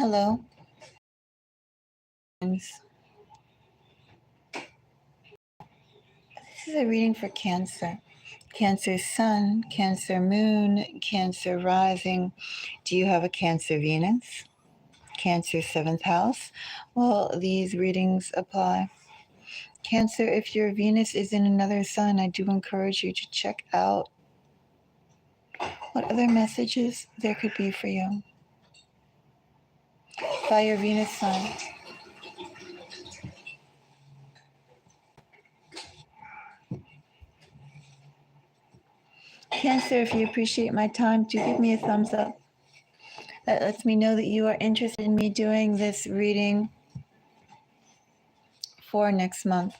Hello. This is a reading for Cancer. Cancer Sun, Cancer Moon, Cancer Rising. Do you have a Cancer Venus? Cancer 7th house? Well, these readings apply. Cancer, if your Venus is in another sign, I do encourage you to check out what other messages there could be for you by your Venus sign. Cancer, if you appreciate my time, do give me a thumbs up. That lets me know that you are interested in me doing this reading for next month.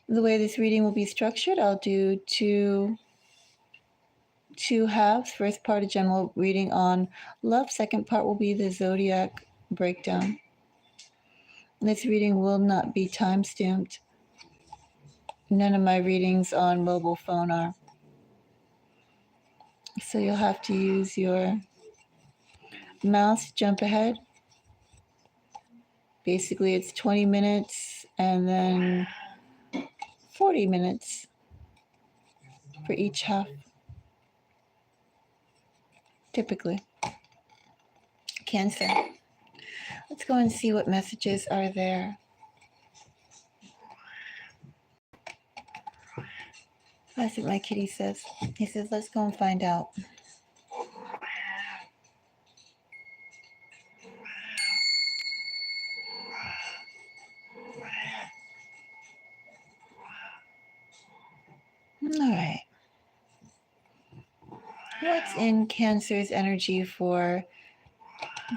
The way this reading will be structured, I'll do two halves. First part, a general reading on love. Second part will be the zodiac breakdown. This reading will not be time-stamped. None of my readings on mobile phone are. So you'll have to use your mouse to jump ahead. Basically, it's 20 minutes and then 40 minutes for each half, typically. Cancer. Let's go and see what messages are there. That's what my kitty says. He says, let's go and find out. All right. What's in Cancer's energy for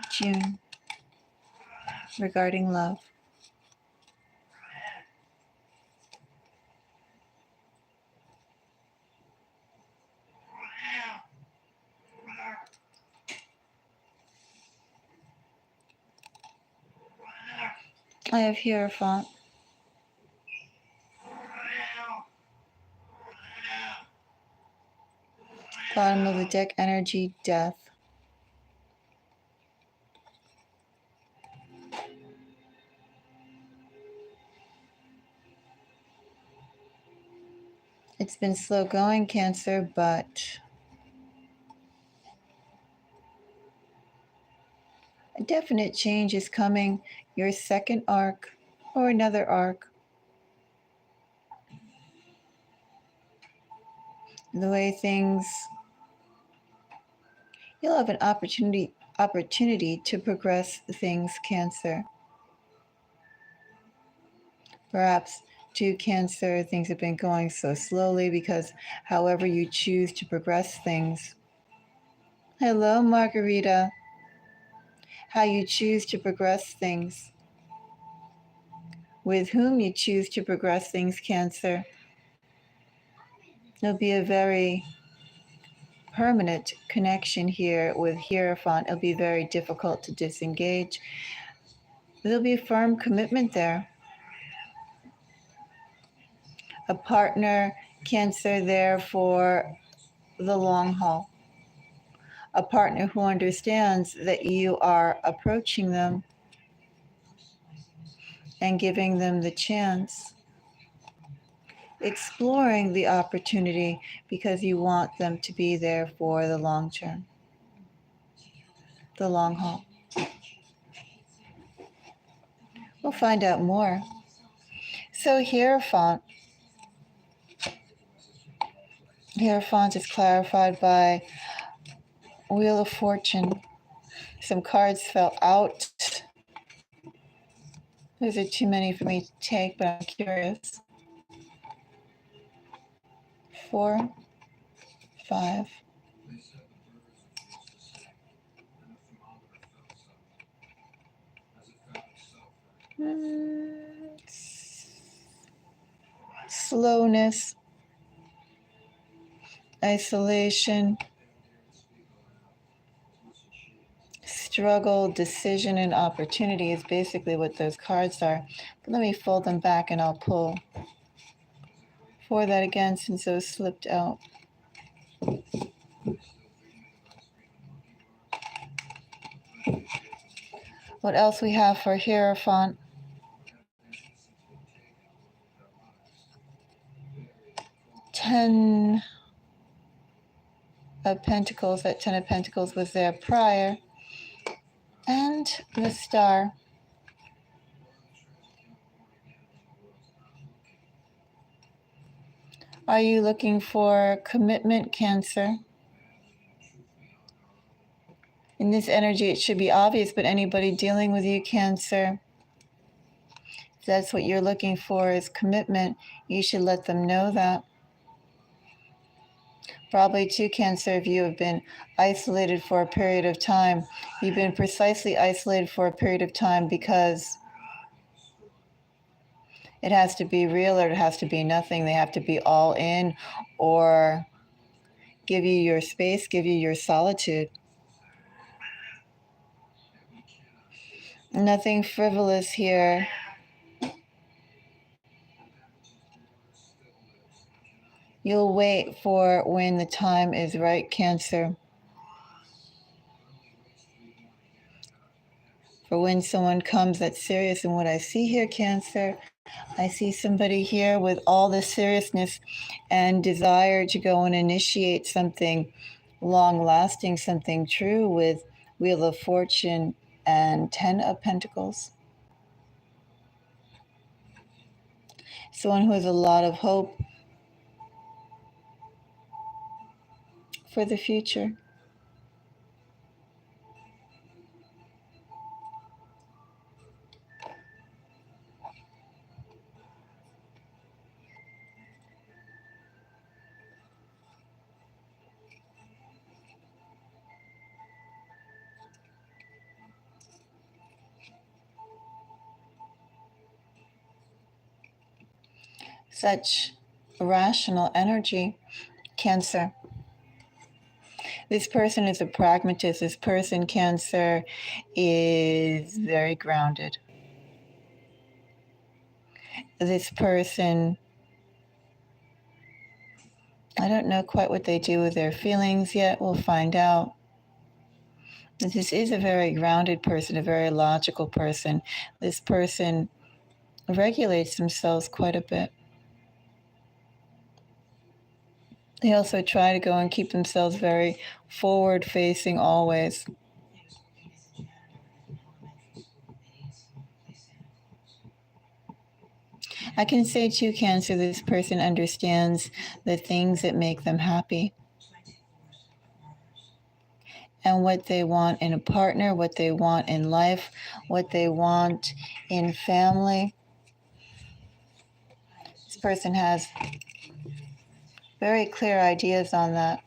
June regarding love? I have Hierophant. Bottom of the deck energy, Death. It's been slow going, Cancer, but a definite change is coming. Your second arc or another arc. The way things, you'll have an opportunity to progress things, Cancer. Perhaps to Cancer, things have been going so slowly because however you choose to progress things. Hello, Margarita. How you choose to progress things. With whom you choose to progress things, Cancer. There'll be a very permanent connection here with Hierophant. It'll be very difficult to disengage. There'll be a firm commitment there. A partner, Cancer, there for the long haul. A partner who understands that you are approaching them and giving them the chance, exploring the opportunity because you want them to be there for the long term, the long haul. We'll find out more. So Hierophant is clarified by Wheel of Fortune. Some cards fell out. Those are too many for me to take, but I'm curious. 4, 5. Slowness, isolation, struggle, decision, and opportunity is basically what those cards are. But let me fold them back and I'll pull for that again since those slipped out. What else we have for Hierophant? Ten of Pentacles. That Ten of Pentacles was there prior. And the Star. Are you looking for commitment, Cancer? In this energy, it should be obvious, but anybody dealing with you, Cancer, if that's what you're looking for is commitment, you should let them know that. Probably too, Cancer, if you have been isolated for a period of time, you've been precisely isolated for a period of time because it has to be real or it has to be nothing. They have to be all in or give you your space, give you your solitude. Nothing frivolous here. You'll wait for when the time is right, Cancer. For when someone comes that's serious. And what I see here, Cancer, I see somebody here with all the seriousness and desire to go and initiate something long-lasting, something true with Wheel of Fortune and 10 of Pentacles. Someone who has a lot of hope for the future. Such rational energy, Cancer. This person is a pragmatist. This person, Cancer, is very grounded. This person, I don't know quite what they do with their feelings yet. We'll find out. This is a very grounded person, a very logical person. This person regulates themselves quite a bit. They also try to go and keep themselves very forward-facing always. I can say too, Cancer, this person understands the things that make them happy and what they want in a partner, what they want in life, what they want in family. This person has very clear ideas on that.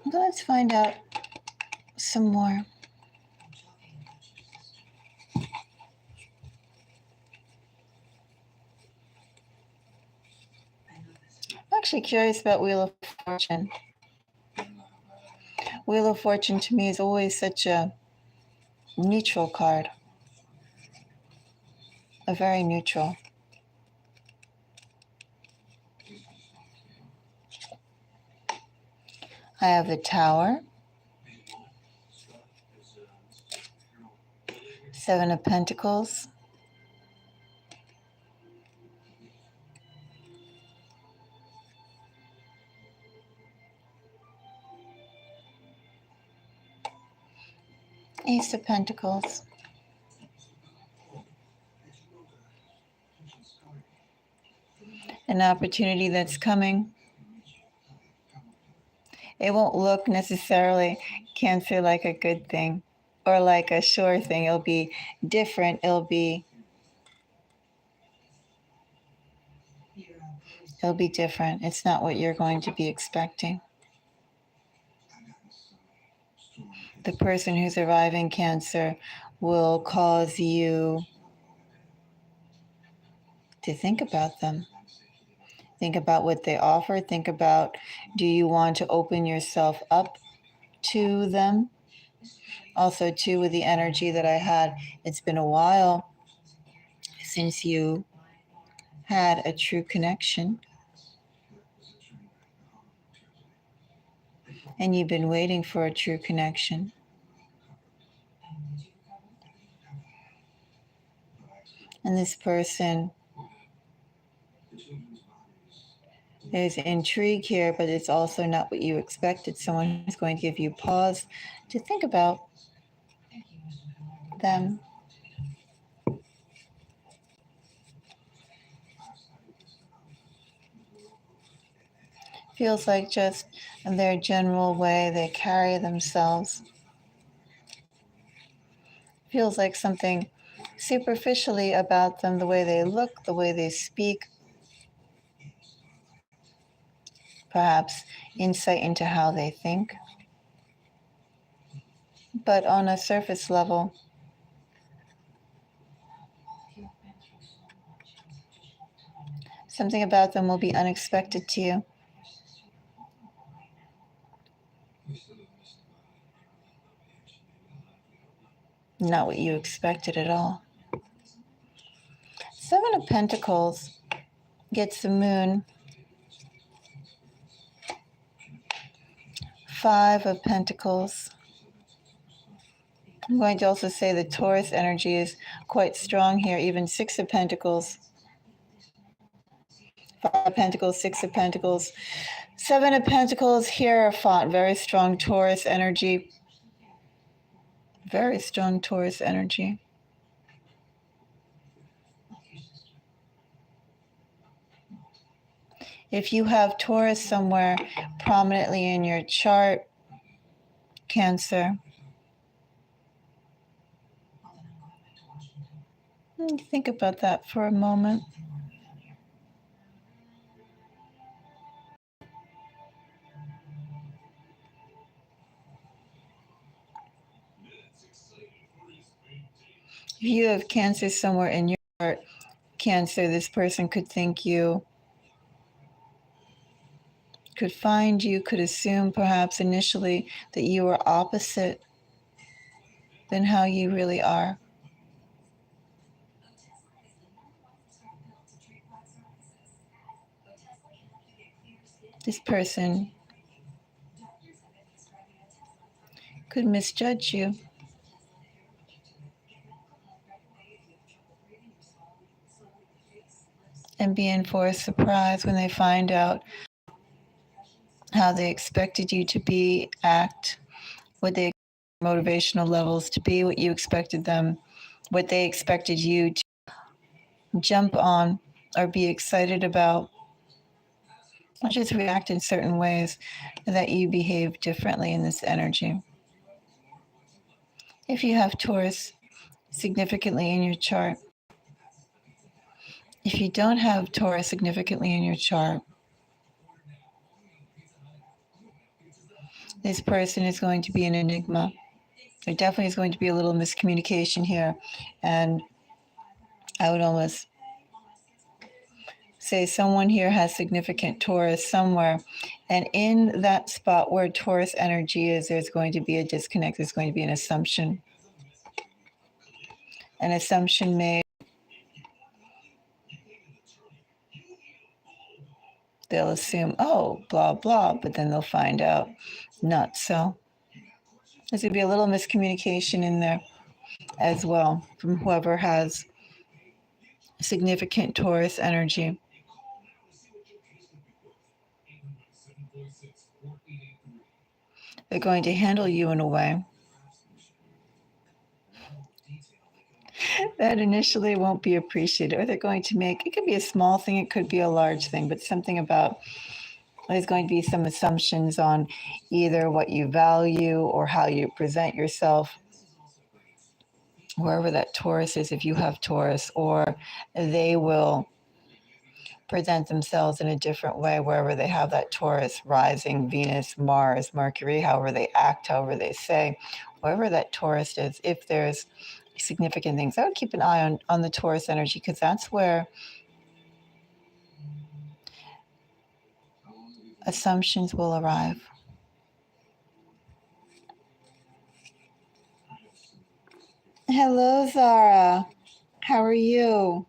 Let's find out some more. I'm actually curious about Wheel of Fortune. Wheel of Fortune to me is always such a neutral card. A very neutral. I have the Tower. Seven of Pentacles. Ace of Pentacles. An opportunity that's coming. It won't look necessarily, Cancer, like a good thing or like a sure thing. It'll be different. It'll be different. It's not what you're going to be expecting. The person who's arriving, Cancer, will cause you to think about them. Think about what they offer. Think about, do you want to open yourself up to them? Also, too, with the energy that I had, it's been a while since you had a true connection. and you've been waiting for a true connection. And this person, there's intrigue here, but it's also not what you expected. Someone who's going to give you pause to think about them. Feels like just their general way they carry themselves. Feels like something superficially about them, the way they look, the way they speak. Perhaps insight into how they think. But on a surface level, something about them will be unexpected to you. Not what you expected at all. Seven of Pentacles gets the Moon. Five of Pentacles. I'm going to also say the Taurus energy is quite strong here. Even Six of Pentacles. Five of Pentacles, Six of Pentacles. Seven of Pentacles, Hierophant. Very strong Taurus energy. Very strong Taurus energy. If you have Taurus somewhere prominently in your chart, Cancer, think about that for a moment. If you have Cancer somewhere in your chart, Cancer, this person could think you, could find you, could assume perhaps initially that you are opposite than how you really are. This person could misjudge you and be in for a surprise when they find out how they expected you to be, act, what they motivational levels to be, what you expected them, what they expected you to jump on or be excited about. Not just react in certain ways, that you behave differently in this energy. If you have Taurus significantly in your chart, if you don't have Taurus significantly in your chart, this person is going to be an enigma. There definitely is going to be a little miscommunication here. And I would almost say someone here has significant Taurus somewhere. And in that spot where Taurus energy is, there's going to be a disconnect. There's going to be an assumption. An assumption made. They'll assume, oh, blah, blah, but then they'll find out not so. There's going to be a little miscommunication in there as well from whoever has significant Taurus energy. They're going to handle you in a way that initially won't be appreciated, or they're going to make, it could be a small thing, it could be a large thing, but something about, there's going to be some assumptions on either what you value or how you present yourself, wherever that Taurus is, if you have Taurus, or they will present themselves in a different way wherever they have that Taurus rising, Venus, Mars, Mercury, however they act, however they say, wherever that Taurus is, if there's significant things. I would keep an eye on the Taurus energy, because that's where assumptions will arrive. Hello, Zara. How are you?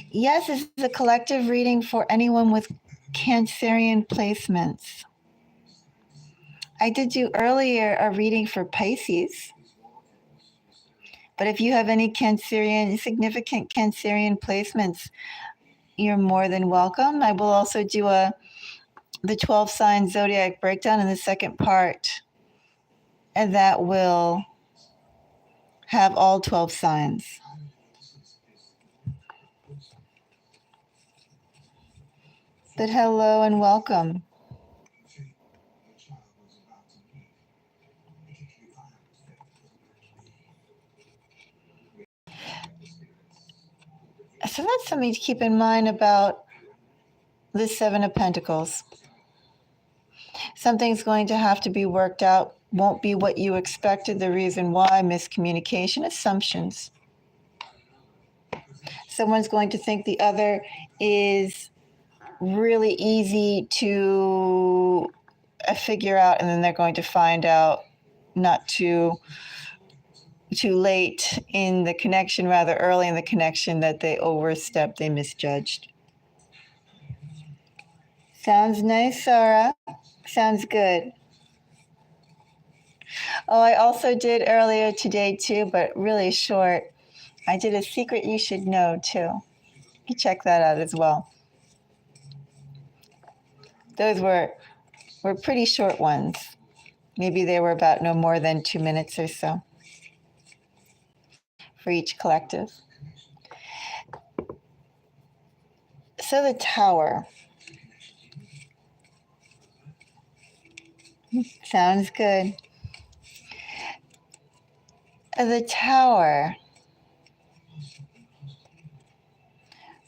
Yes, this is a collective reading for anyone with Cancerian placements. I did do earlier a reading for Pisces. But if you have any Cancerian, significant Cancerian placements, you're more than welcome. I will also do the 12 sign zodiac breakdown in the second part, and that will have all 12 signs. But hello and welcome. So that's something to keep in mind about the Seven of Pentacles. Something's going to have to be worked out. Won't be what you expected. The reason why: miscommunication, assumptions. Someone's going to think the other is really easy to figure out, and then they're going to find out not too late in the connection, rather early in the connection, that they overstepped, they misjudged. Sounds nice, Sarah. Sounds good. Oh, I also did earlier today too, but really short. I did a secret you should know too. You check that out as well. Those were pretty short ones. Maybe they were about no more than 2 minutes or so for each collective. So the Tower. Sounds good. The Tower.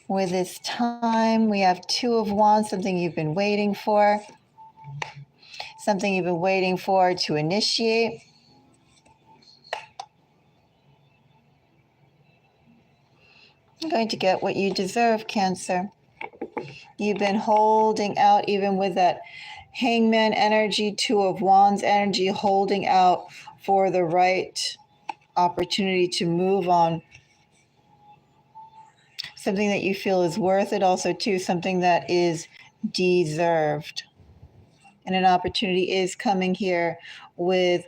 With this time, we have Two of Wands, something you've been waiting for. Something you've been waiting for to initiate. You're going to get what you deserve, Cancer. You've been holding out, even with that Hangman energy, Two of Wands energy, holding out for the right opportunity to move on. Something that you feel is worth it, also too, something that is deserved. And an opportunity is coming here with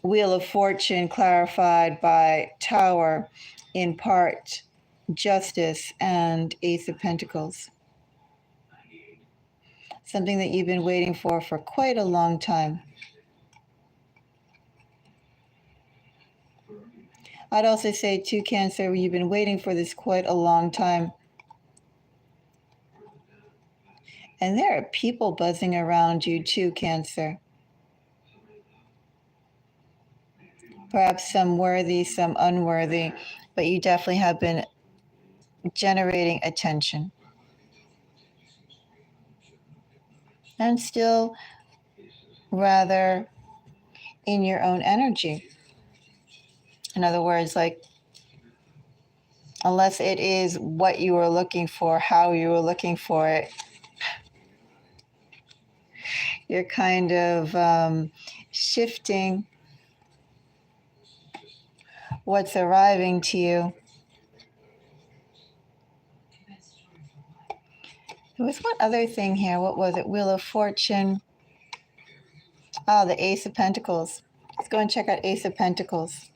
Wheel of Fortune clarified by Tower, in part Justice and Ace of Pentacles. Something that you've been waiting for quite a long time. I'd also say too, Cancer, you've been waiting for this quite a long time. And there are people buzzing around you too, Cancer. Perhaps some worthy, some unworthy, but you definitely have been generating attention. And still rather in your own energy. In other words, like, unless it is what you were looking for, how you were looking for it, you're kind of shifting what's arriving to you. There was one other thing here. What was it? Wheel of Fortune. Oh, the Ace of Pentacles. Let's go and check out Ace of Pentacles.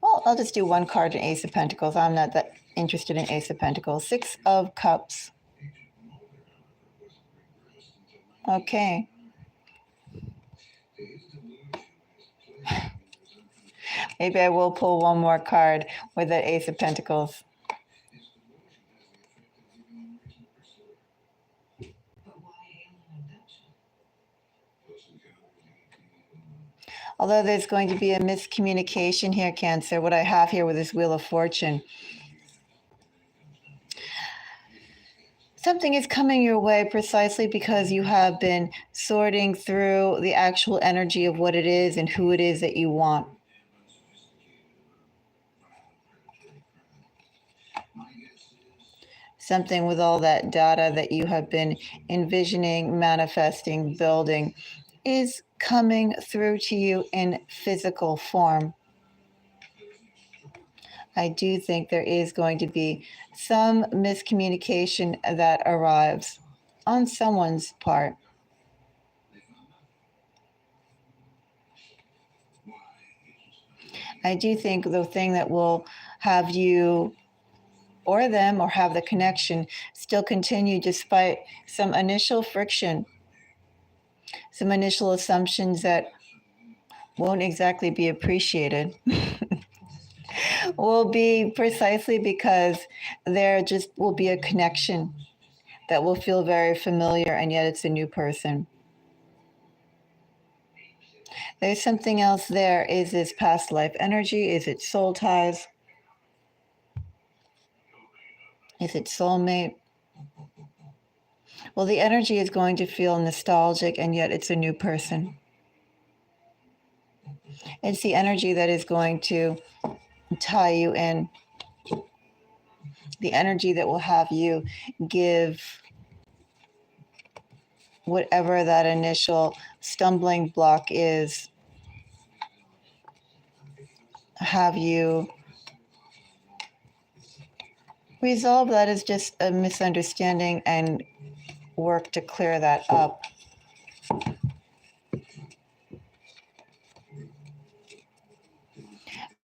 Well, I'll just do one card in Ace of Pentacles. I'm not that interested in Ace of Pentacles. Six of Cups. Okay. Maybe I will pull one more card with the Ace of Pentacles. Although there's going to be a miscommunication here, Cancer, what I have here with this Wheel of Fortune. Something is coming your way precisely because you have been sorting through the actual energy of what it is and who it is that you want. Something with all that data that you have been envisioning, manifesting, building is coming through to you in physical form. I do think there is going to be some miscommunication that arrives. on someone's part. I do think the thing that will have you or them or have the connection still continue despite some initial friction, some initial assumptions that won't exactly be appreciated, will be precisely because there just will be a connection that will feel very familiar, and yet it's a new person. There's something else there. Is this past life energy? Is it soul ties? Is it soulmate? Well, the energy is going to feel nostalgic, and yet it's a new person. It's the energy that is going to tie you in, the energy that will have you give whatever that initial stumbling block is, have you resolve that as just a misunderstanding and work to clear that up.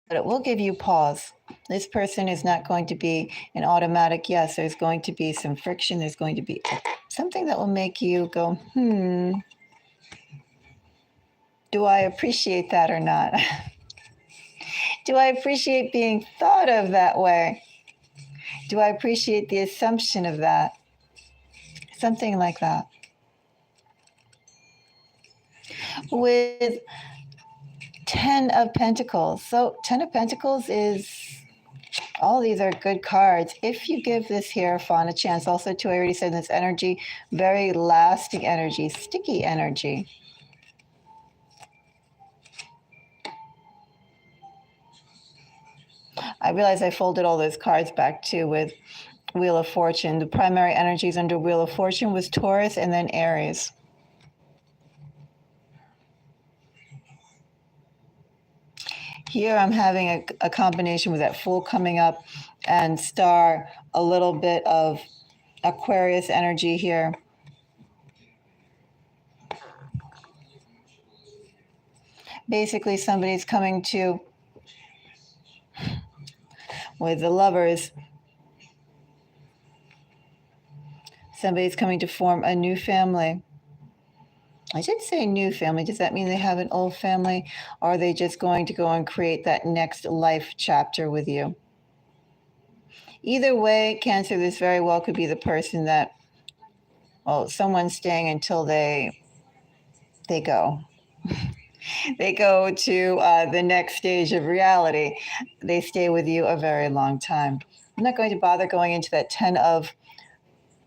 But it will give you pause. This person is not going to be an automatic yes. There's going to be some friction. There's going to be something that will make you go, do I appreciate that or not? Do I appreciate being thought of that way? Do I appreciate the assumption of that? Something like that. With 10 of Pentacles. So 10 of Pentacles is, all these are good cards. If you give this Hierophant a chance, also too, I already said this energy, very lasting energy, sticky energy. I realize I folded all those cards back too with Wheel of Fortune. The primary energies under Wheel of Fortune was Taurus and then Aries. Here I'm having a combination with that Fool coming up and Star, a little bit of Aquarius energy here. Basically, somebody's coming to, with the Lovers, somebody's coming to form a new family. I did say new family. Does that mean they have an old family? Or are they just going to go and create that next life chapter with you? Either way, Cancer, this very well could be the person that, well, someone's staying until they go. They go to the next stage of reality. They stay with you a very long time. I'm not going to bother going into that 10 of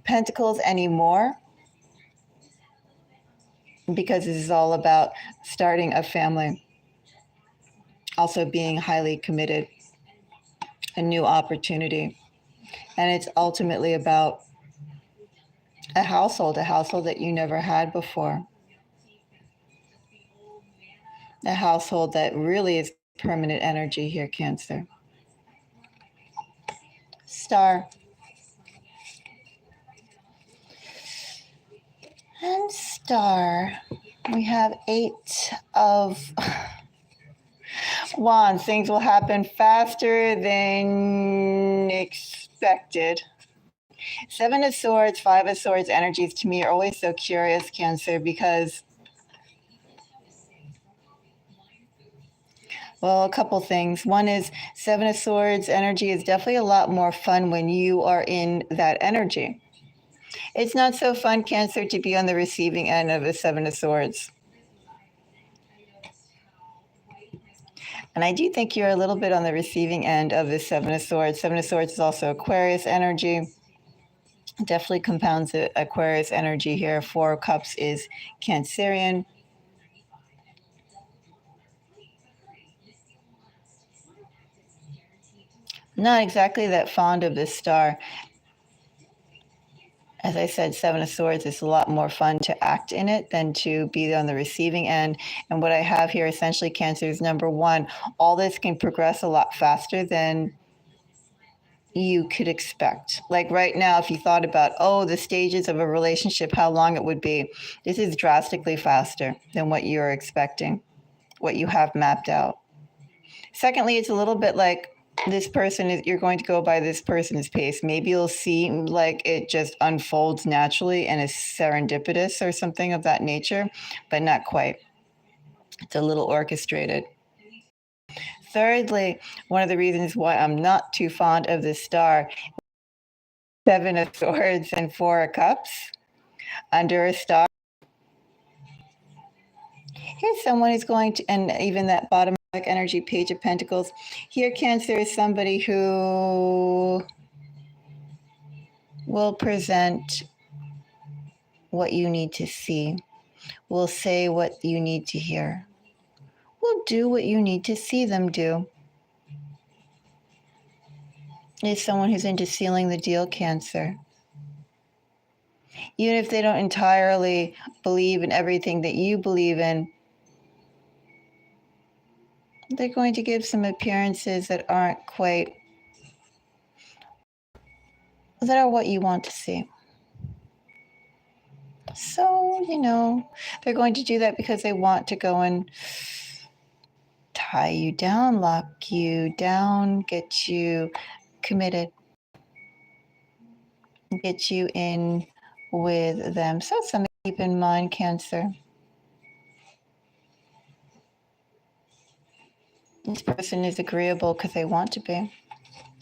Pentacles anymore, because this is all about starting a family, also being highly committed, a new opportunity. And it's ultimately about a household that you never had before. A household that really is permanent energy here, Cancer. Star. And Star. We have 8 of Wands. Things will happen faster than expected. 7 of Swords, 5 of Swords energies to me are always so curious, Cancer, because, well, a couple things. One is 7 of Swords energy is definitely a lot more fun when you are in that energy. It's not so fun, Cancer, to be on the receiving end of a 7 of Swords. And I do think you're a little bit on the receiving end of the 7 of Swords. 7 of Swords is also Aquarius energy. Definitely compounds the Aquarius energy here. 4 of Cups is Cancerian. Not exactly that fond of this star. As I said, 7 of Swords is a lot more fun to act in it than to be on the receiving end. And what I have here, essentially, Cancer, is number one, all this can progress a lot faster than you could expect. Like right now, if you thought about, oh, the stages of a relationship, how long it would be, this is drastically faster than what you're expecting, what you have mapped out. Secondly, it's a little bit like this person is, you're going to go by this person's pace. Maybe you'll seem like it just unfolds naturally and is serendipitous or something of that nature, but not quite. It's a little orchestrated. Thirdly, one of the reasons why I'm not too fond of this star, Seven of Swords and Four of Cups under a star. Here's someone who's going to, and even that bottom energy, Page of Pentacles. Here, Cancer is somebody who will present what you need to see, will say what you need to hear, will do what you need to see them do. Is someone who's into sealing the deal, Cancer. Even if they don't entirely believe in everything that you believe in, they're going to give some appearances that aren't quite, that are what you want to see. So, they're going to do that because they want to go and tie you down, lock you down, get you committed, get you in with them. So something to keep in mind, Cancer. This person is agreeable because they want to be.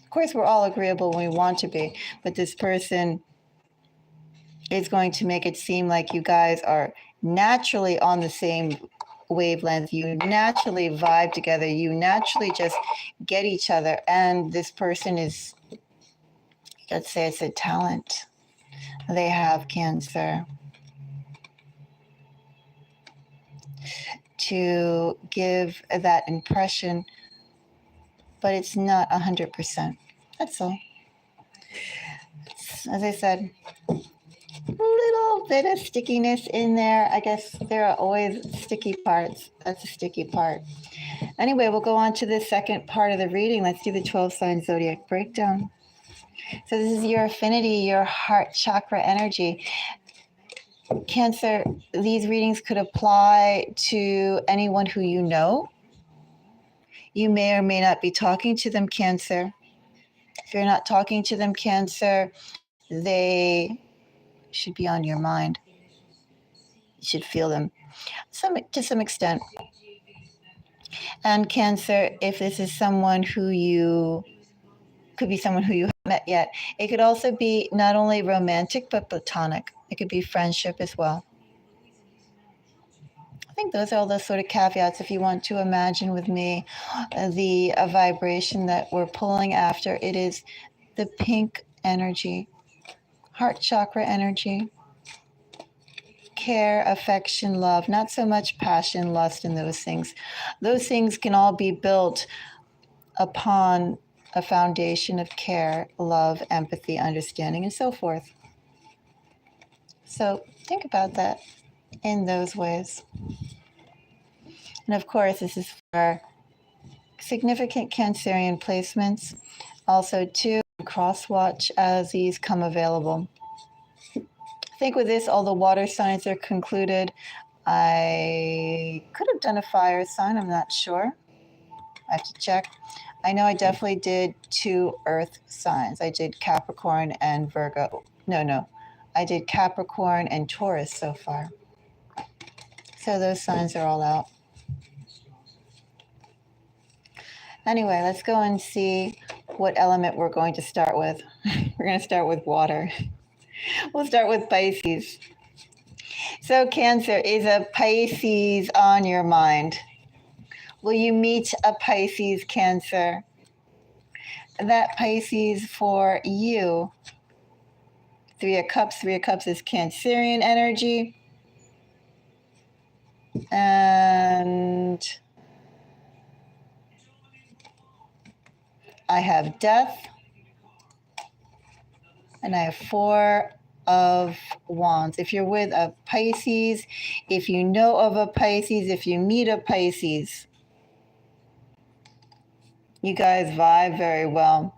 Of course, we're all agreeable when we want to be, but this person is going to make it seem like you guys are naturally on the same wavelength. You naturally vibe together. You naturally just get each other. And this person is, let's say it's a talent they have, Cancer, to give that impression, but it's not 100%. That's all. As I said, a little bit of stickiness in there. I guess there are always sticky parts. That's a sticky part. Anyway, we'll go on to the second part of the reading. Let's do the 12 sign zodiac breakdown. So this is your affinity, your heart chakra energy. Cancer, these readings could apply to anyone who you know. You may or may not be talking to them, Cancer. If you're not talking to them, Cancer, they should be on your mind. You should feel them to some extent. And Cancer, if this is someone who you, could be someone who you haven't met yet, it could also be not only romantic, but platonic. It could be friendship as well. I think those are all those sort of caveats. If you want to imagine with me the vibration that we're pulling after, it is the pink energy, heart chakra energy, care, affection, love, not so much passion, lust, and those things. Those things can all be built upon a foundation of care, love, empathy, understanding, and so forth. So think about that in those ways. And of course, this is for significant Cancerian placements. Also, too, cross-watch as these come available. I think with this, all the water signs are concluded. I could have done a fire sign. I'm not sure. I have to check. I know I definitely did 2 earth signs. I did Capricorn and Virgo. No. I did Capricorn and Taurus so far. So those signs are all out. Anyway, let's go and see what element we're going to start with. We're going to start with water. We'll start with Pisces. So Cancer, is a Pisces on your mind? Will you meet a Pisces, Cancer? That Pisces for you. 3 of Cups. 3 of Cups is Cancerian energy. And I have Death. And I have 4 of Wands. If you're with a Pisces, if you know of a Pisces, if you meet a Pisces, you guys vibe very well.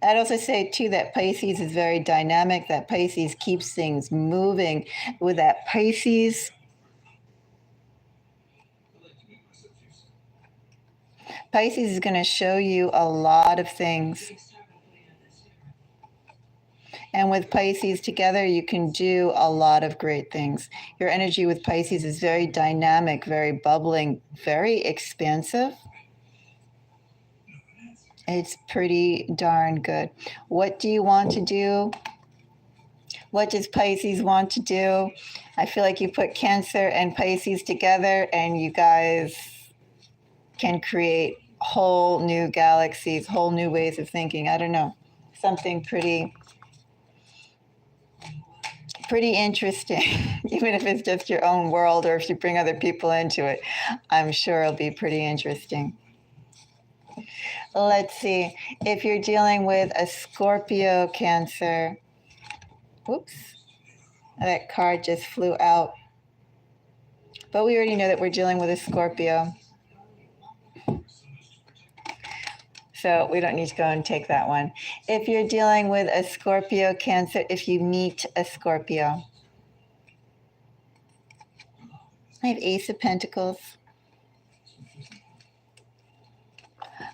I'd also say, too, that Pisces is very dynamic, that Pisces keeps things moving. With that Pisces is going to show you a lot of things. And with Pisces together, you can do a lot of great things. Your energy with Pisces is very dynamic, very bubbling, very expansive. It's pretty darn good. What do you want to do? What does Pisces want to do? I feel like you put Cancer and Pisces together and you guys can create whole new galaxies, whole new ways of thinking. I don't know. Something pretty interesting, even if it's just your own world or if you bring other people into it. I'm sure it'll be pretty interesting. Let's see. If you're dealing with a Scorpio Cancer, oops, that card just flew out. But we already know that we're dealing with a Scorpio. So we don't need to go and take that one. If you're dealing with a Scorpio Cancer, if you meet a Scorpio, I have Ace of Pentacles.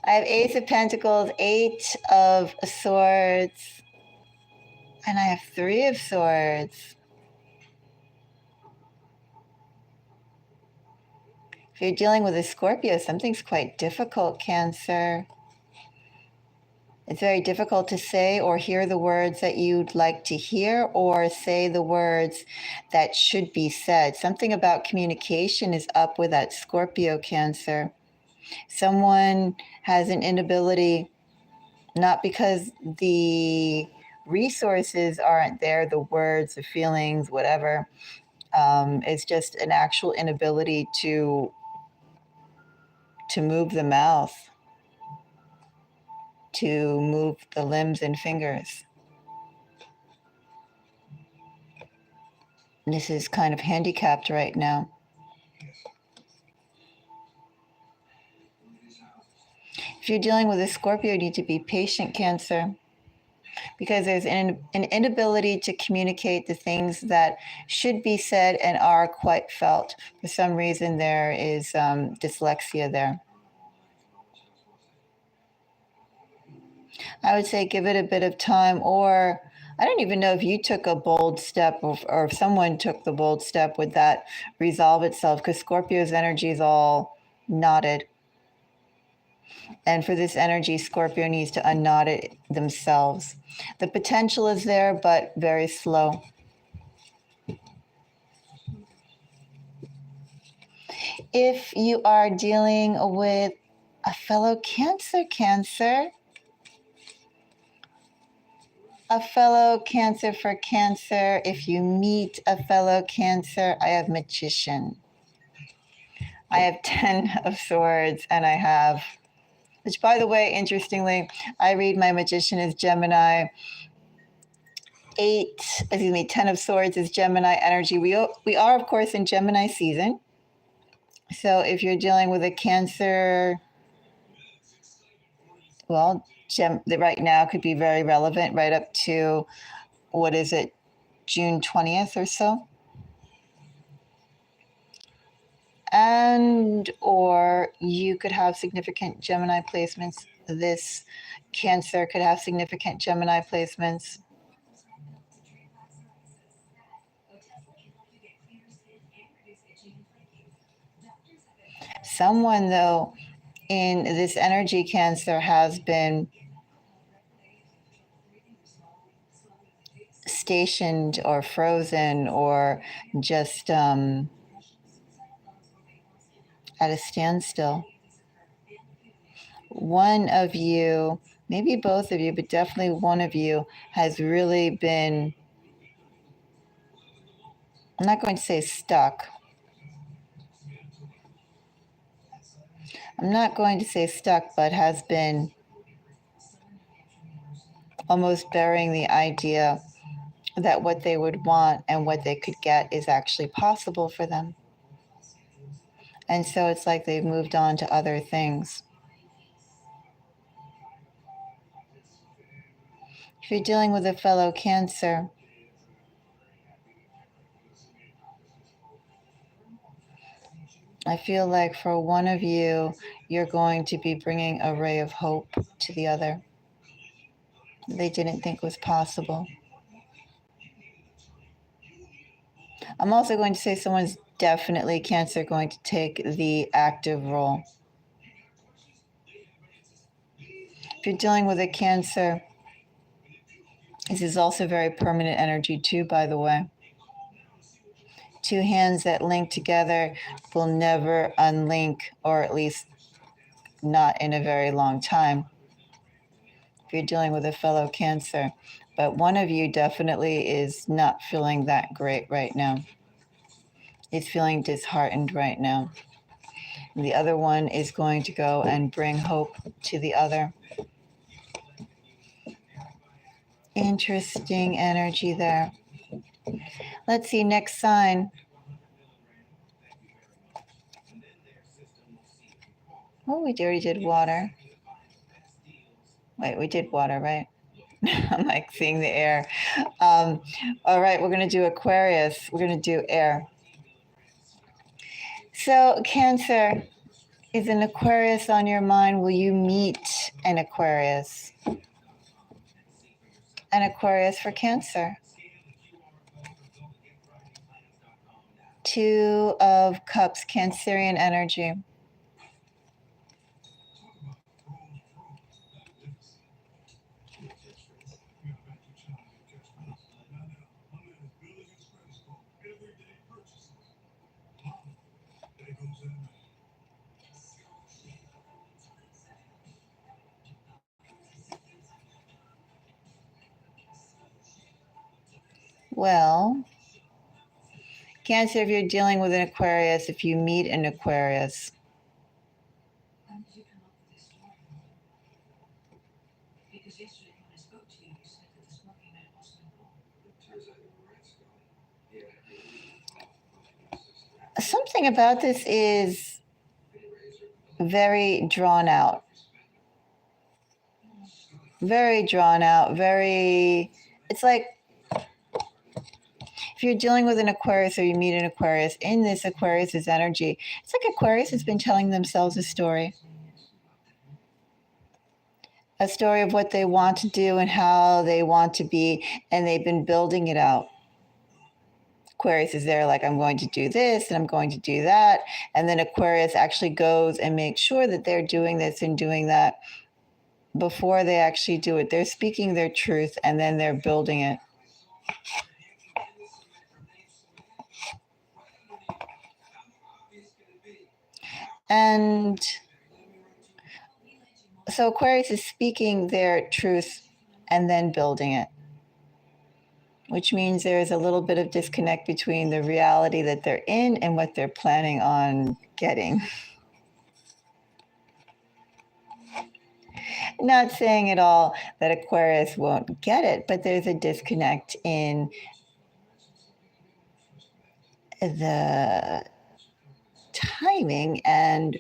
I have Ace of Pentacles, Eight of Swords, and I have Three of Swords. If you're dealing with a Scorpio, something's quite difficult, Cancer. It's very difficult to say or hear the words that you'd like to hear or say the words that should be said. Something about communication is up with that Scorpio Cancer. Someone has an inability, not because the resources aren't there, the words, the feelings, whatever. It's just an actual inability to move the mouth, to move the limbs and fingers. This is kind of handicapped right now. If you're dealing with a Scorpio, you need to be patient, Cancer, because there's an inability to communicate the things that should be said and are quite felt. For some reason, there is dyslexia there. I would say give it a bit of time, or I don't even know if you took a bold step or if someone took the bold step, would that resolve itself? Because Scorpio's energy is all knotted. And for this energy, Scorpio needs to unknot it themselves. The potential is there, but very slow. If you are dealing with a fellow Cancer, a fellow Cancer for Cancer, if you meet a fellow Cancer, I have Magician. I have 10 of Swords, and I have, which by the way, interestingly, I read my Magician as Gemini. 10 of Swords is Gemini energy. We are, of course, in Gemini season. So if you're dealing with a Cancer, well, right now could be very relevant right up to, what is it, June 20th or so? And or you could have significant Gemini placements. This Cancer could have significant Gemini placements. Someone, though, in this energy, Cancer, has been stationed or frozen or just at a standstill. One of you, maybe both of you, but definitely one of you, has really been, I'm not going to say stuck. I'm not going to say stuck, but has been almost burying the idea that what they would want and what they could get is actually possible for them. And so it's like they've moved on to other things. If you're dealing with a fellow Cancer, I feel like for one of you, you're going to be bringing a ray of hope to the other they didn't think was possible. I'm also going to say someone's definitely, Cancer, going to take the active role. If you're dealing with a Cancer, this is also very permanent energy too, by the way. Two hands that link together will never unlink, or at least not in a very long time. If you're dealing with a fellow Cancer, but one of you definitely is not feeling that great right now. Is feeling disheartened right now. And the other one is going to go and bring hope to the other. Interesting energy there. Let's see, next sign. Oh, we already did water. Wait, we did water, right? I'm like seeing the air. All right, we're going to do Aquarius. We're going to do air. So, Cancer, is an Aquarius on your mind? Will you meet an Aquarius? An Aquarius for Cancer. Two of Cups, Cancerian energy. Well, Cancer, if you're dealing with an Aquarius, if you meet an Aquarius, something about this is very drawn out. Very drawn out, very, it's like if you're dealing with an Aquarius or you meet an Aquarius, in this Aquarius's energy, it's like Aquarius has been telling themselves a story of what they want to do and how they want to be, and they've been building it out. Aquarius is there like, I'm going to do this and I'm going to do that. And then Aquarius actually goes and makes sure that they're doing this and doing that before they actually do it. They're speaking their truth and then they're building it. And so Aquarius is speaking their truth and then building it, which means there's a little bit of disconnect between the reality that they're in and what they're planning on getting. Not saying at all that Aquarius won't get it, but there's a disconnect in the timing and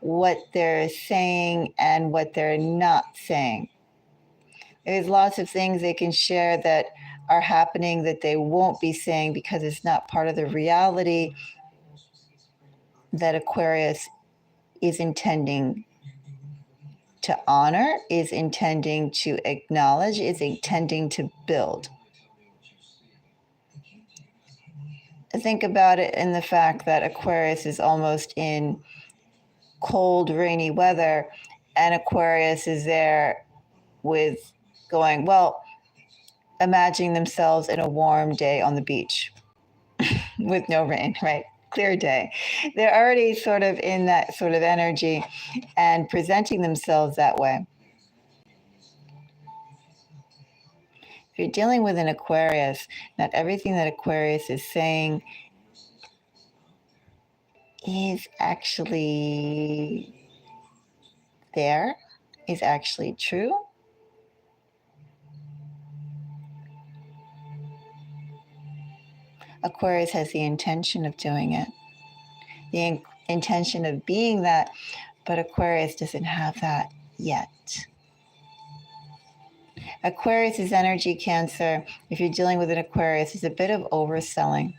what they're saying and what they're not saying. There's lots of things they can share that are happening that they won't be saying because it's not part of the reality that Aquarius is intending to honor, is intending to acknowledge, is intending to build. Think about it in the fact that Aquarius is almost in cold, rainy weather, and Aquarius is there with going, well, imagining themselves in a warm day on the beach with no rain, right? Clear day. They're already sort of in that sort of energy and presenting themselves that way. If you're dealing with an Aquarius, not everything that Aquarius is saying is actually there, is actually true. Aquarius has the intention of doing it, the intention of being that, but Aquarius doesn't have that yet. Aquarius' energy, Cancer, if you're dealing with an Aquarius, is a bit of overselling.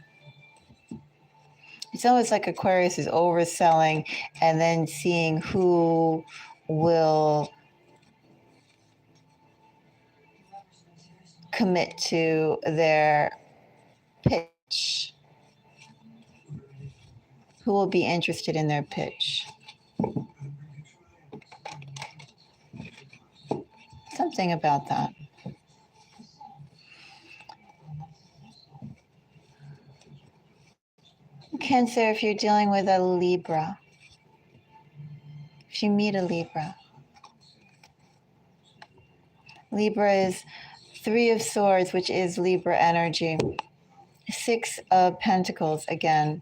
It's almost like Aquarius is overselling and then seeing who will commit to their pitch, who will be interested in their pitch. Something about that. Cancer, if you're dealing with a Libra, if you meet a Libra, Libra is 3 of Swords, which is Libra energy. 6 of Pentacles again,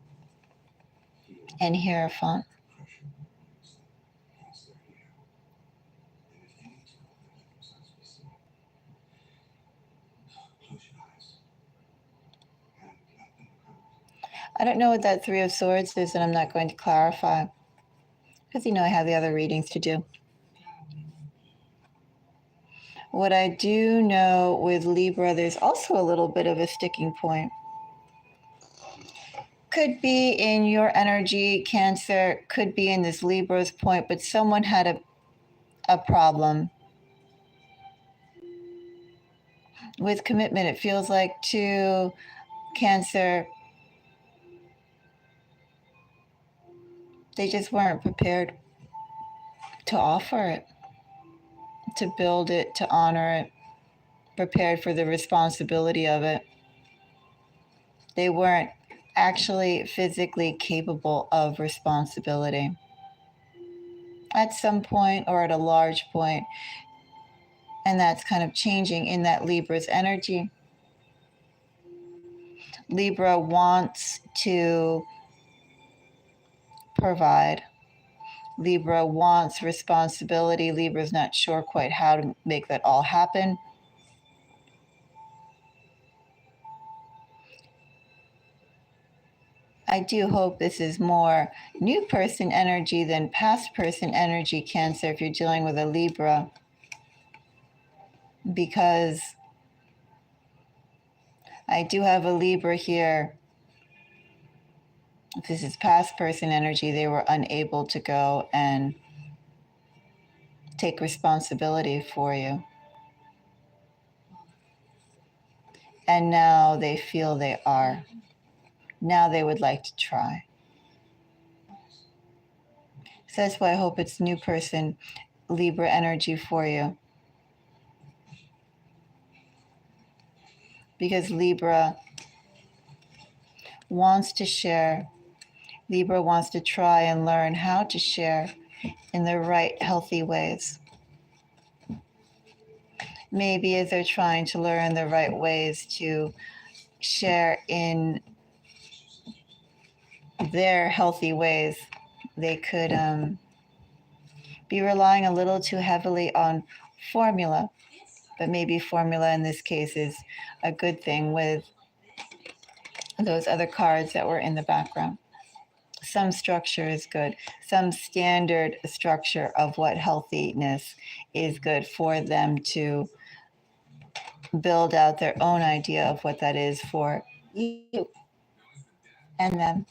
and Hierophant. I don't know what that 3 of Swords is, and I'm not going to clarify because I have the other readings to do. What I do know with Libra, there's also a little bit of a sticking point. Could be in your energy, Cancer, could be in this Libra's point, but someone had a problem with commitment. It feels like to Cancer, they just weren't prepared to offer it, to build it, to honor it, prepared for the responsibility of it. They weren't actually physically capable of responsibility at some point or at a large point. And that's kind of changing in that Libra's energy. Libra wants to provide. Libra wants responsibility. Libra's not sure quite how to make that all happen. I do hope this is more new person energy than past person energy, Cancer, if you're dealing with a Libra, because I do have a Libra here. If this is past person energy, they were unable to go and take responsibility for you. And now they feel they are. Now they would like to try. So that's why I hope it's new person Libra energy for you. Because Libra wants to share. Libra wants to try and learn how to share in the right, healthy ways. Maybe as they're trying to learn the right ways to share in their healthy ways, they could be relying a little too heavily on formula. But maybe formula in this case is a good thing with those other cards that were in the background. Some structure is good. Some standard structure of what healthiness is good for them to build out their own idea of what that is for you and them.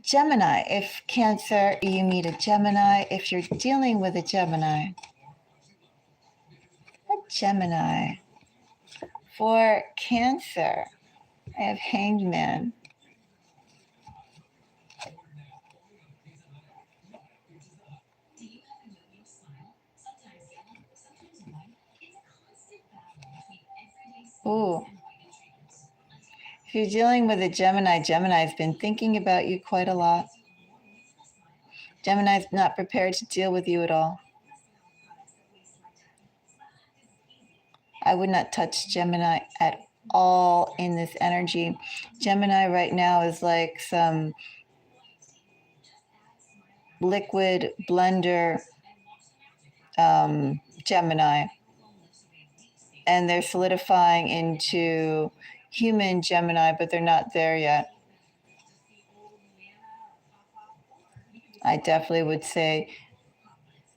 Gemini, if Cancer, you meet a Gemini, if you're dealing with a Gemini. For Cancer, I have Hanged Man. Ooh. If you're dealing with a Gemini, Gemini's been thinking about you quite a lot. Gemini's not prepared to deal with you at all. I would not touch Gemini at all in this energy. Gemini right now is like some liquid blender Gemini. And they're solidifying into human Gemini, but they're not there yet. I definitely would say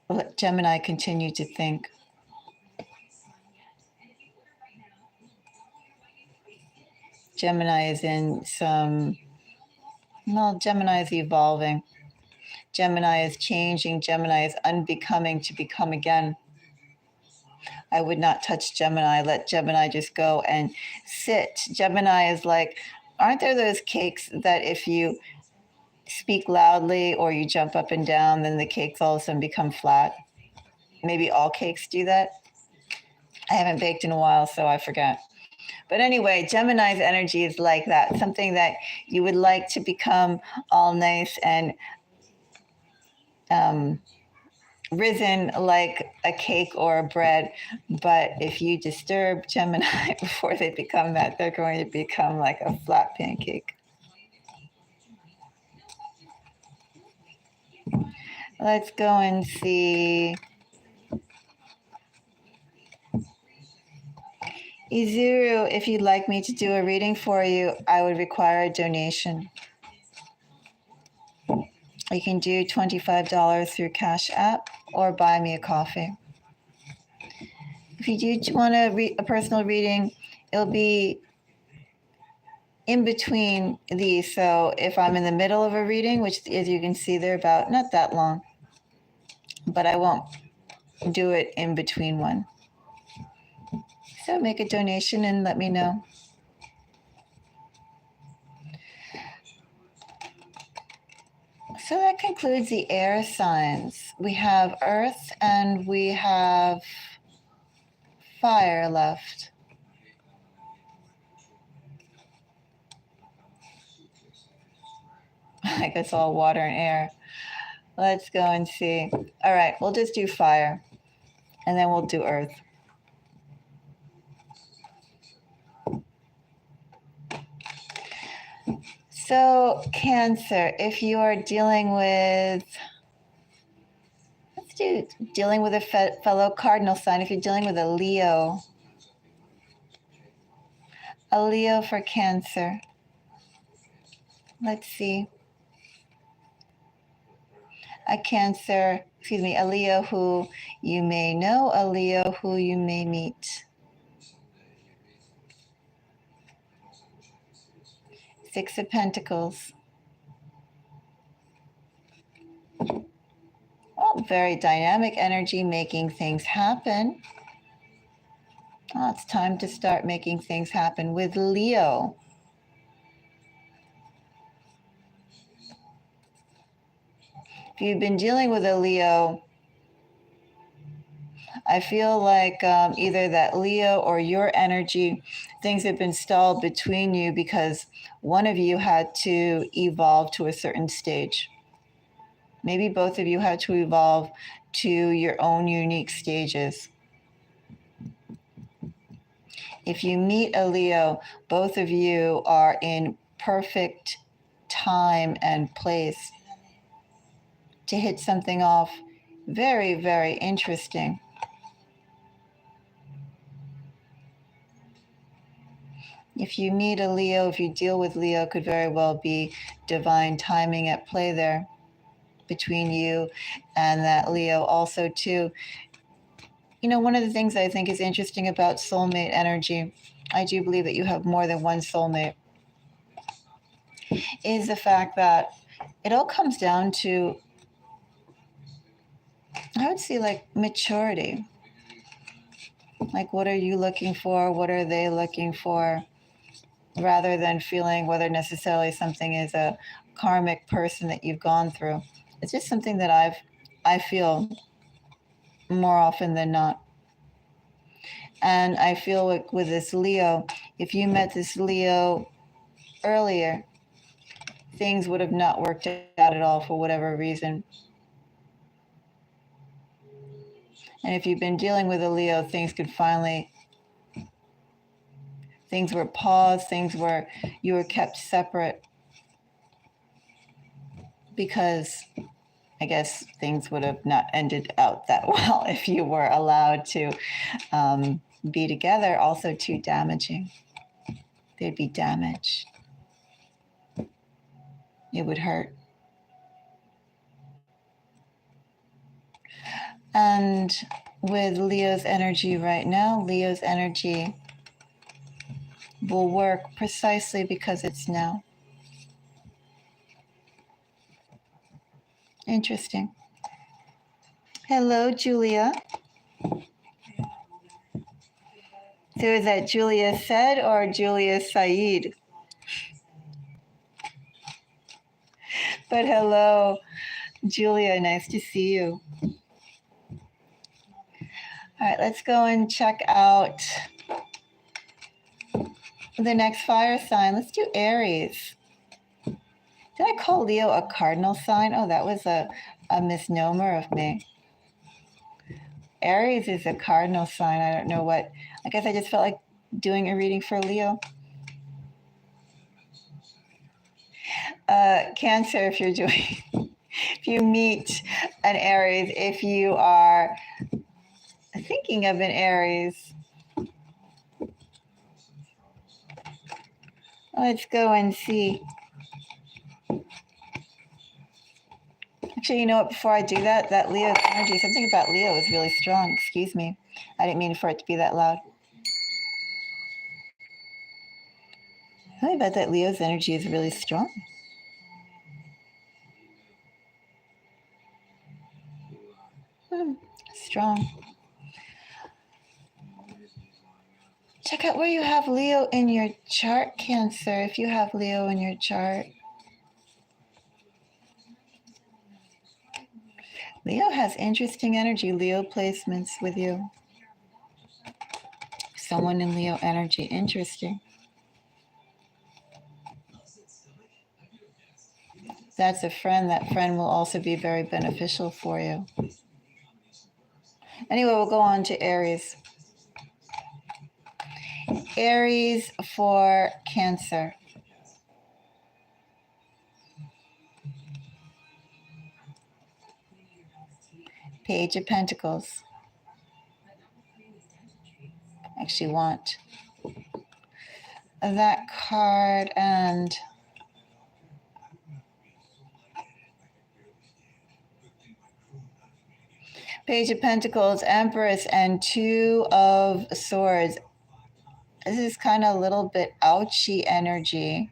Let Gemini continue to think. Gemini is in some, well, Gemini is evolving. Gemini is changing. Gemini is unbecoming to become again. I would not touch Gemini. Let Gemini just go and sit. Gemini is like, aren't there those cakes that if you speak loudly or you jump up and down, then the cakes all of a sudden become flat? Maybe all cakes do that. I haven't baked in a while, so I forgot. But anyway, Gemini's energy is like that, something that you would like to become all nice and risen like a cake or a bread. But if you disturb Gemini before they become that, they're going to become like a flat pancake. Let's go and see. Izuru, if you'd like me to do a reading for you, I would require a donation. You can do $25 through Cash App or buy me a coffee. If you do want a personal reading, it'll be in between these. So if I'm in the middle of a reading, which as you can see, they're about not that long, but I won't do it in between one. So make a donation and let me know. So that concludes the air signs. We have earth and we have fire left. I guess all water and air. Let's go and see. All right, we'll just do fire and then we'll do earth. So Cancer, if you are dealing with, let's do dealing with a fellow cardinal sign. If you're dealing with a Leo for Cancer. Let's see. A Leo who you may know, a Leo who you may meet. Six of Pentacles. Well, very dynamic energy, making things happen. Oh, it's time to start making things happen with Leo. If you've been dealing with a Leo, I feel like either that Leo or your energy, things have been stalled between you because one of you had to evolve to a certain stage. Maybe both of you had to evolve to your own unique stages. If you meet a Leo, both of you are in perfect time and place to hit something off very, very interesting. If you meet a Leo, if you deal with Leo, could very well be divine timing at play there between you and that Leo. Also, too, you know, one of the things I think is interesting about soulmate energy, I do believe that you have more than one soulmate, is the fact that it all comes down to, I would say, like maturity. Like, what are you looking for? What are they looking for? Rather than feeling whether necessarily something is a karmic person that you've gone through. It's just something that I feel more often than not. And I feel like with this Leo, if you met this Leo earlier, things would have not worked out at all for whatever reason. And if you've been dealing with a Leo, things were paused, you were kept separate because I guess things would have not ended out that well if you were allowed to be together. Also too damaging. There'd be damage. It would hurt. And with Leo's energy right now, Leo's energy will work precisely because it's now. Interesting. Hello, Julia. So is that Julia Said or Julia Said? But hello, Julia. Nice to see you. All right, let's go and check out the next fire sign. Let's do Aries. Did I call Leo a cardinal sign? Oh, that was a misnomer of me. Aries is a cardinal sign. I don't know what. I guess I just felt like doing a reading for Leo. Cancer, if you're doing, if you meet an Aries, if you are thinking of an Aries, let's go and see. Actually, you know what? Before I do that, that Leo's energy, something about Leo is really strong. Excuse me. I didn't mean for it to be that loud. Something about that Leo's energy is really strong. Strong. Check out where you have Leo in your chart, Cancer, if you have Leo in your chart. Leo has interesting energy, Leo placements with you. Someone in Leo energy, interesting. That's a friend. That friend will also be very beneficial for you. Anyway, we'll go on to Aries. Aries for Cancer. Page of Pentacles. Actually want that card and Page of Pentacles, Empress, and Two of Swords. This is kind of a little bit ouchy energy.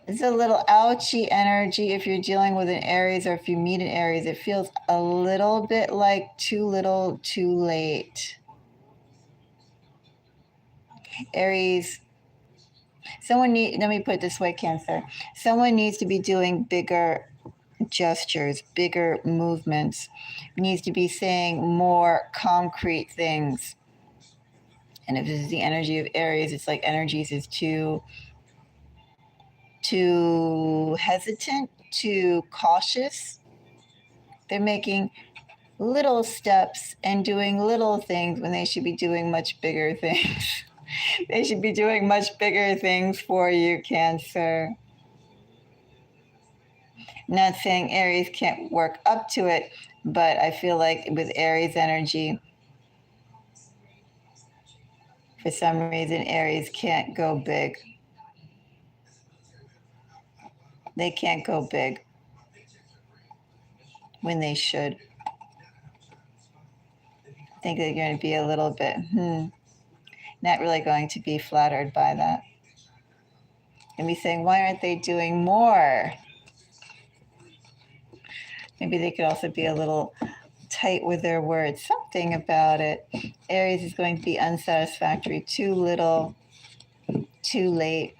It's a little ouchy energy if you're dealing with an Aries or if you meet an Aries. It feels a little bit like too little, too late. Aries, let me put it this way, Cancer. Someone needs to be doing bigger gestures, bigger movements, needs to be saying more concrete things. And if this is the energy of Aries, it's like energies is too hesitant, too cautious. They're making little steps and doing little things when they should be doing much bigger things. They should be doing much bigger things for you, Cancer. Not saying Aries can't work up to it, but I feel like with Aries energy, for some reason, Aries can't go big. They can't go big when they should. I think they're going to be a little bit, not really going to be flattered by that. And be saying, why aren't they doing more? Maybe they could also be a little tight with their words. Something about it. Aries is going to be unsatisfactory. Too little, too late.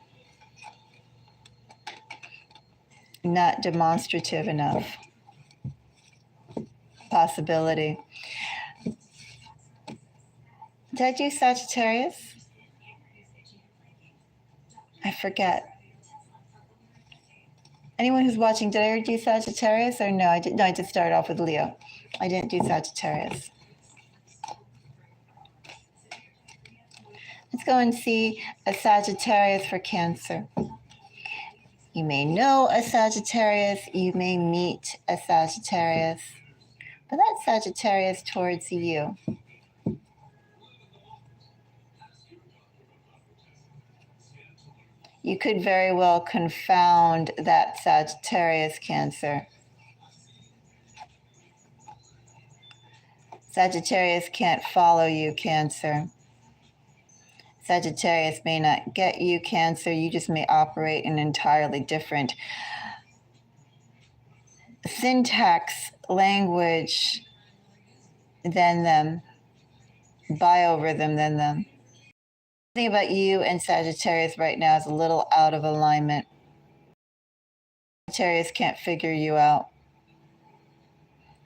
Not demonstrative enough. Possibility. Did I do Sagittarius? I forget. Anyone who's watching, did I already do Sagittarius or no? I did. No, I just started off with Leo. I didn't do Sagittarius. Let's go and see a Sagittarius for Cancer. You may know a Sagittarius. You may meet a Sagittarius. But that's Sagittarius towards you. You could very well confound that Sagittarius, Cancer. Sagittarius can't follow you, Cancer. Sagittarius may not get you, Cancer. You just may operate in entirely different syntax, language than them, biorhythm than them. Something about you and Sagittarius right now is a little out of alignment. Sagittarius can't figure you out.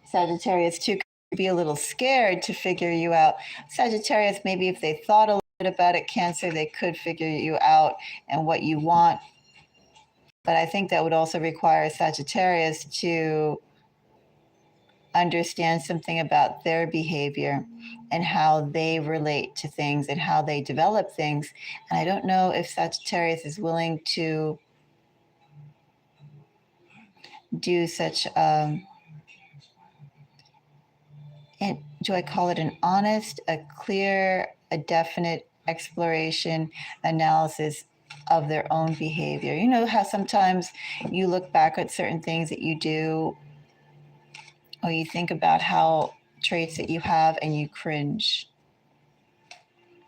Sagittarius too could be a little scared to figure you out. Sagittarius, maybe if they thought a little bit about it, Cancer, they could figure you out and what you want. But I think that would also require Sagittarius to understand something about their behavior and how they relate to things and how they develop things. And I don't know if Sagittarius is willing to do such, and do I call it an honest, a clear, a definite exploration, analysis of their own behavior. You know how sometimes you look back at certain things that you do, or you think about how traits that you have and you cringe.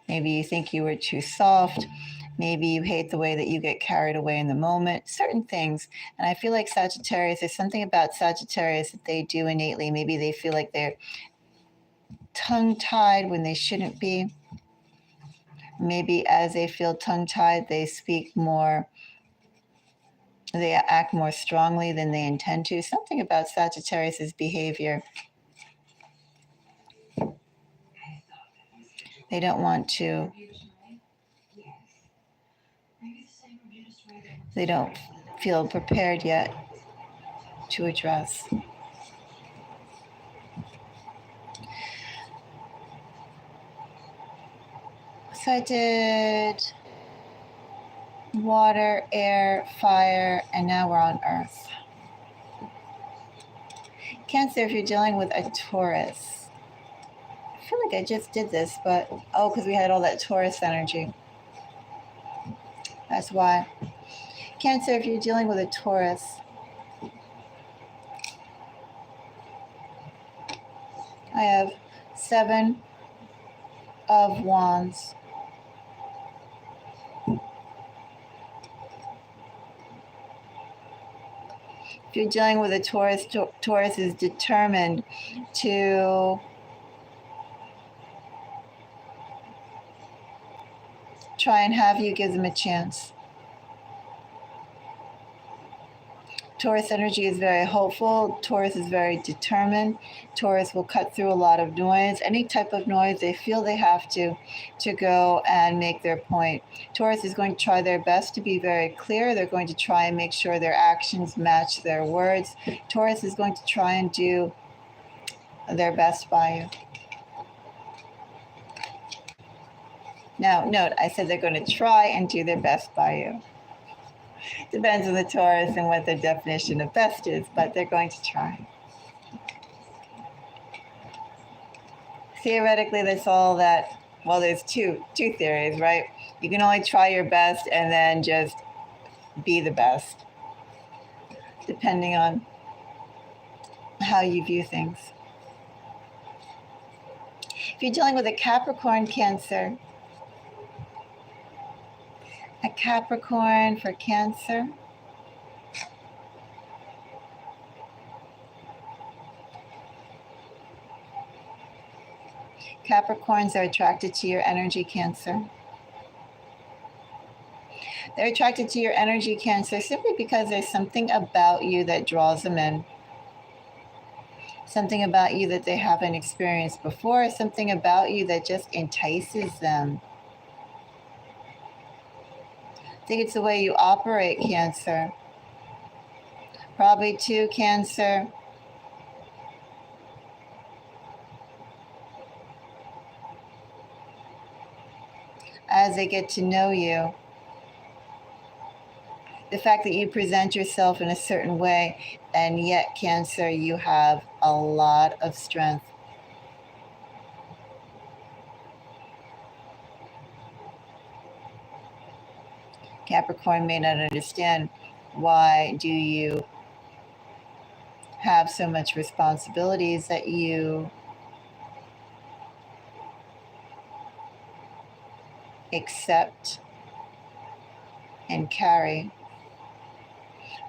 Maybe you think you were too soft. Maybe you hate the way that you get carried away in the moment, certain things. And I feel like Sagittarius, there's something about Sagittarius that they do innately. Maybe they feel like they're tongue-tied when they shouldn't be. Maybe as they feel tongue-tied, they speak more, they act more strongly than they intend to. Something about Sagittarius's behavior. They don't want to, they don't feel prepared yet to address. So I did water, air, fire, and now we're on earth. Cancer, if you're dealing with a Taurus, I feel like I just did this, but oh, because we had all that Taurus energy. That's why. Cancer, if you're dealing with a Taurus, I have 7 of Wands. If you're dealing with a Taurus, Taurus is determined to try and have you give them a chance. Taurus energy is very hopeful. Taurus is very determined. Taurus will cut through a lot of noise, any type of noise they feel they have to go and make their point. Taurus is going to try their best to be very clear. They're going to try and make sure their actions match their words. Taurus is going to try and do their best by you. Now, note, I said they're going to try and do their best by you. Depends on the Taurus and what their definition of best is, but they're going to try. Theoretically, that's all that, well, there's two theories, right? You can only try your best and then just be the best, depending on how you view things. If you're dealing with a Capricorn, Cancer, a Capricorn for Cancer. Capricorns are attracted to your energy, Cancer. They're attracted to your energy, Cancer, simply because there's something about you that draws them in. Something about you that they haven't experienced before. Something about you that just entices them. I think it's the way you operate, Cancer. Probably too, Cancer. As they get to know you, the fact that you present yourself in a certain way, and yet, Cancer, you have a lot of strength. Capricorn may not understand why do you have so much responsibilities that you accept, and carry.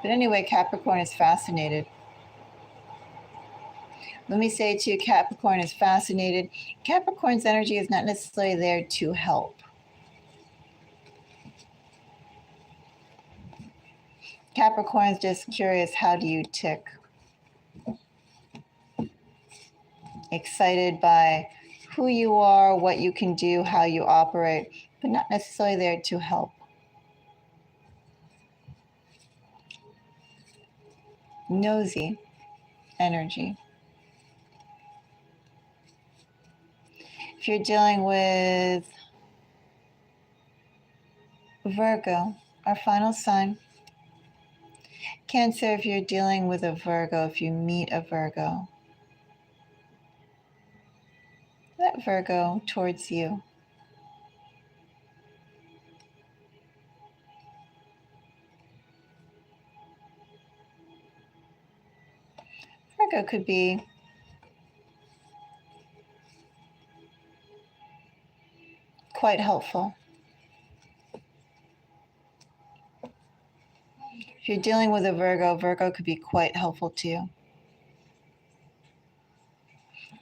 But anyway, Capricorn is fascinated. Let me say to you, Capricorn is fascinated. Capricorn's energy is not necessarily there to help. Capricorn is just curious, how do you tick? Excited by who you are, what you can do, how you operate, but not necessarily there to help. Nosy energy. If you're dealing with Virgo, our final sign. Cancer, if you're dealing with a Virgo, if you meet a Virgo, let Virgo towards you. Virgo could be quite helpful. If you're dealing with a Virgo, Virgo could be quite helpful to you.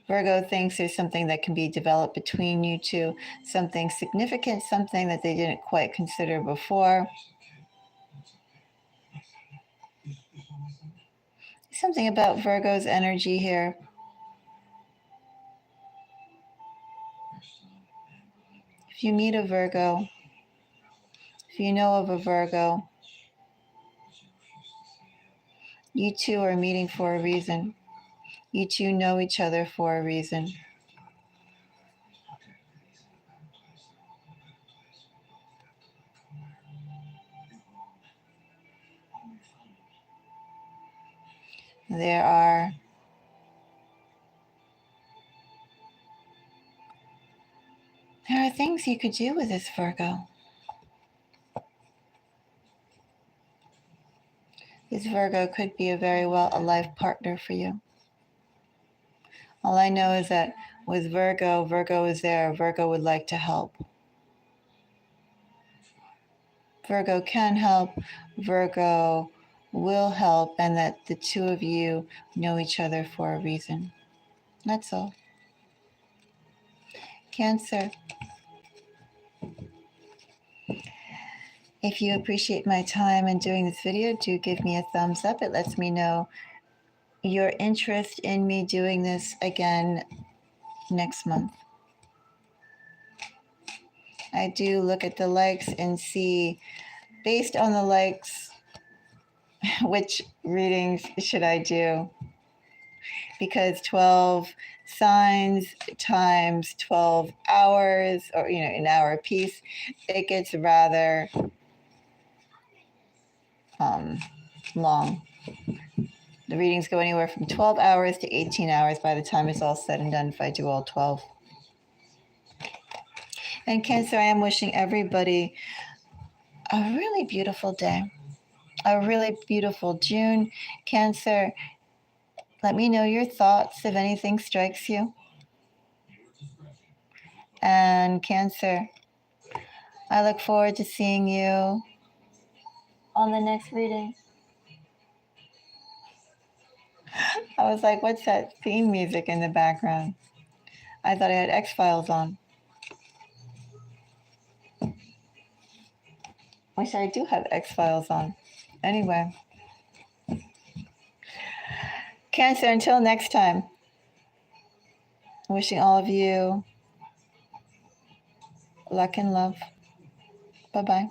Virgo thinks there's something that can be developed between you two, something significant, something that they didn't quite consider before. Something about Virgo's energy here. If you meet a Virgo, if you know of a Virgo, you two are meeting for a reason. You two know each other for a reason. There are things you could do with this Virgo. This Virgo could be a very well a life partner for you. All I know is that with Virgo, Virgo is there. Virgo would like to help. Virgo can help. Virgo will help, and that the two of you know each other for a reason. That's all. Cancer. If you appreciate my time in doing this video, do give me a thumbs up. It lets me know your interest in me doing this again next month. I do look at the likes and see, based on the likes, which readings should I do? Because 12 signs times 12 hours, or an hour a piece, it gets rather long. The readings go anywhere from 12 hours to 18 hours by the time it's all said and done, if I do all 12. And Cancer, I am wishing everybody a really beautiful day, a really beautiful June. Cancer, let me know your thoughts if anything strikes you. And Cancer, I look forward to seeing you on the next reading. I was like, what's that theme music in the background? I thought I had X-Files on. Wish I do have X-Files on. Anyway. Cancer, until next time. Wishing all of you luck and love. Bye-bye.